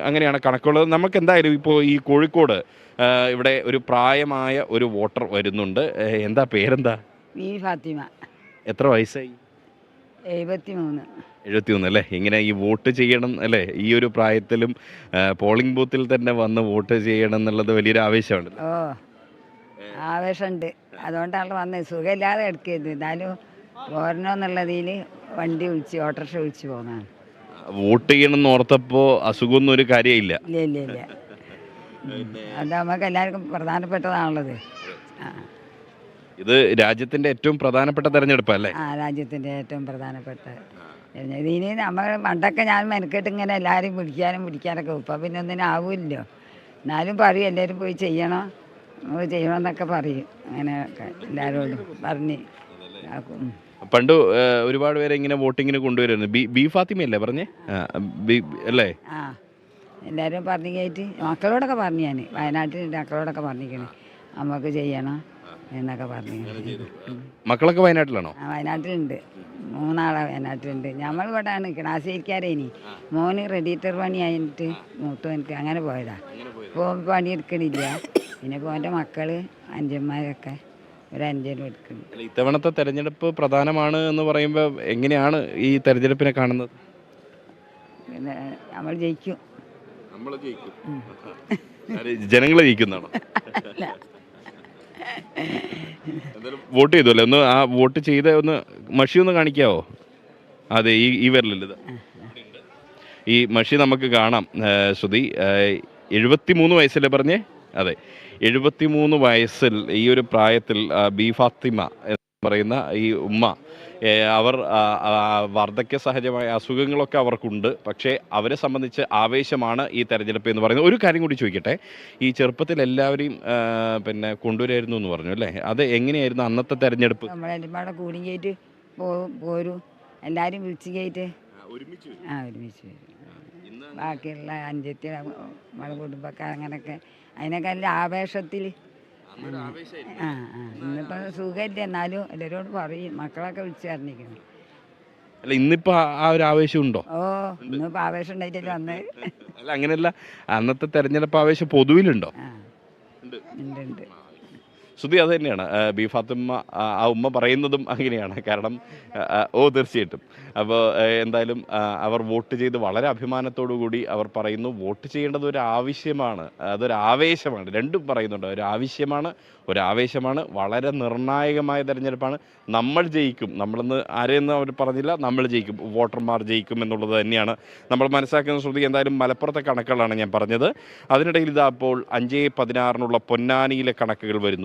അങ്ങനെയാണ് കണക്കുള്ളത്. നമുക്ക് എന്തായാലും ഇപ്പോൾ ഈ കോഴിക്കോട് ഇവിടെ ഒരു പ്രായമായ ഒരു വോട്ടർ വരുന്നുണ്ട്. എന്താ പേരെന്താ? ഈ ഫാത്തിമ. എത്ര വയസ്സായി? 73. 73 അല്ലേ? ഇങ്ങനെ ഈ വോട്ട് ചെയ്യണം അല്ലേ? ഈ ഒരു പ്രായത്തിലും പോളിംഗ് ബൂത്തിൽ തന്നെ വന്ന് വോട്ട് ചെയ്യണം എന്നുള്ളത് വലിയൊരു ആവേശമാണ്. ഓ, ആവേശമുണ്ട്. അതുകൊണ്ടാണ് വന്നത്. സുഖമില്ലാതെ എടുക്കരുത്, എന്നാലും പോരണോന്നുള്ളതിൽ വണ്ടി വിളിച്ച് ഓട്ടോറിക്ഷ വിളിച്ച് പോകുന്നതാണ്. വോട്ട് ചെയ്യണം എന്ന് ഓർത്തപ്പോൾ അസുഖമൊന്നും ഒരു കാര്യമില്ല. ഇല്ല ഇല്ല ഇല്ല, അത് നമുക്ക് എല്ലാവർക്കും പ്രധാനപ്പെട്ടതാണുള്ളത്. ഇത് രാജ്യത്തിന്റെ ഏറ്റവും പ്രധാനപ്പെട്ട തെരഞ്ഞെടുപ്പല്ലേ? രാജ്യത്തിൻ്റെ ഏറ്റവും പ്രധാനപ്പെട്ട ഇതിന് നമ്മൾ പണ്ടൊക്കെ ഞാൻ മെനക്കെട്ട് ഇങ്ങനെ എല്ലാവരും പിടിക്കാനൊക്കെ ഇപ്പം പിന്നെ ഒന്നിനും ആവില്ലല്ലോ. എന്നാലും പറയും എല്ലാവരും പോയി ചെയ്യണം ചെയ്യണമെന്നൊക്കെ പറയും. അങ്ങനെയൊക്കെ എല്ലാവരോടും പറഞ്ഞ് പണ്ട് ഒരുപാട് പേരെ ഇങ്ങനെ വോട്ടിങ്ങിന് കൊണ്ടുവരുന്നു. ബി ഫാത്തിമയല്ലേ പറഞ്ഞേ? അല്ലേ? എല്ലാവരും പറഞ്ഞു കയറ്റി മക്കളോടൊക്കെ പറഞ്ഞു. ഞാൻ വയനാട്ടിൽ മക്കളോടൊക്കെ പറഞ്ഞിരിക്കണേ നമുക്ക് ചെയ്യണം എന്നൊക്കെ പറഞ്ഞു. മക്കളൊക്കെ വയനാട്ടിലാണോ? വയനാട്ടിലുണ്ട്, 3 ആളെ വയനാട്ടിലുണ്ട്. നമ്മൾ ഇവിടെയാണ് ക്ലാസ്സിരിക്കാരെ. ഇനി മോന് റെഡിറ്റർ പണി ആയിട്ട് മൂത്തോനക്ക് അങ്ങനെ പോയതാ. ഇപ്പോൾ പണിയെടുക്കണില്ല. പിന്നെ ഇപ്പോൾ എൻ്റെ മക്കൾ അഞ്ചന്മാരൊക്കെ ഒരു 5 എടുക്കുന്നു. ഇത്തവണത്തെ തെരഞ്ഞെടുപ്പ് പ്രധാനമാണ് എന്ന് പറയുമ്പോൾ എങ്ങനെയാണ് ഈ തെരഞ്ഞെടുപ്പിനെ കാണുന്നത്? പിന്നെ നമ്മൾ ജയിക്കും. ജനങ്ങൾ ജയിക്കുന്നതാണോ? വോട്ട് ചെയ്തല്ലേ? ഒന്ന് ആ വോട്ട് ചെയ്ത ഒന്ന് മഷി ഒന്ന് കാണിക്കാവോ? അതെ, ഈ വരലില്ല, ഈ മഷി നമുക്ക് കാണാം. ശ്രുതി 73 വയസ്സല്ലേ പറഞ്ഞേ? അതെ, 73 വയസ്സിൽ ഈ ഒരു പ്രായത്തിൽ ബി ഫാത്തിമ എന്ന് പറയുന്ന ഈ ഉമ്മ, അവർ വാർദ്ധക്യ സഹജമായ അസുഖങ്ങളൊക്കെ അവർക്കുണ്ട്. പക്ഷേ അവരെ സംബന്ധിച്ച് ആവേശമാണ് ഈ തെരഞ്ഞെടുപ്പ് എന്ന് പറയുന്നത്. ഒരു കാര്യം കൂടി ചോദിക്കട്ടെ, ഈ ചെറുപ്പത്തിൽ എല്ലാവരെയും പിന്നെ കൊണ്ടുവരായിരുന്നു എന്ന് പറഞ്ഞു അല്ലേ? അത് എങ്ങനെയായിരുന്നു അന്നത്തെ തെരഞ്ഞെടുപ്പ്? നമ്മളെല്ലാം കൂടി കയറ്റി പോരും, എല്ലാവരും വിളിച്ച് കയറ്റി ഒരുമിച്ച് വരും. ബാക്കിയുള്ള അഞ്ചത്തി നമ്മളെ കുടുംബക്കാർ അങ്ങനെയൊക്കെ അതിനൊക്കെ നല്ല ആവേശത്തിൽ. ഇന്നിപ്പോൾ സുഖമില്ല, എന്നാലും എല്ലാവരോട് പറയും, മക്കളൊക്കെ വിളിച്ച് പറഞ്ഞിരിക്കുന്നു. അല്ല, ഇന്നിപ്പോ ആ ഒരു ആവേശം ഉണ്ടോ? ഓ, ഇന്നിപ്പോൾ ആവേശം ഉണ്ടായിട്ടല്ലേ വന്നത്. അല്ല, അങ്ങനെയല്ല, അന്നത്തെ തെരഞ്ഞെടുപ്പ് ആവേശം പൊതുവിലുണ്ടോ? ഉണ്ട്. ശ്രുതി അത് തന്നെയാണ് ബി ഫാത്തിമ ആ ഉമ്മ പറയുന്നതും അങ്ങനെയാണ്. കാരണം തീർച്ചയായിട്ടും. അപ്പോൾ എന്തായാലും അവർ വോട്ട് ചെയ്ത് വളരെ അഭിമാനത്തോടു കൂടി അവർ പറയുന്നു വോട്ട് ചെയ്യേണ്ടത് ഒരു ആവശ്യമാണ്, അതൊരു ആവേശമാണ്. രണ്ടും പറയുന്നുണ്ട്, ഒരു ആവശ്യമാണ്, ഒരു ആവേശമാണ്. വളരെ നിർണായകമായ തെരഞ്ഞെടുപ്പാണ്. നമ്മൾ ജയിക്കും, നമ്മളെന്ന് ആരെയെന്ന് അവർ പറഞ്ഞില്ല, നമ്മൾ ജയിക്കും, വോട്ടർമാർ ജയിക്കും എന്നുള്ളത് തന്നെയാണ് നമ്മൾ മനസ്സിലാക്കുന്ന. ശ്രുതി, എന്തായാലും മലപ്പുറത്തെ കണക്കുകളാണ് ഞാൻ പറഞ്ഞത്. അതിനിടയിൽ ഇതാ അപ്പോൾ 5-16 പൊന്നാനിയിലെ കണക്കുകൾ വരുന്നു.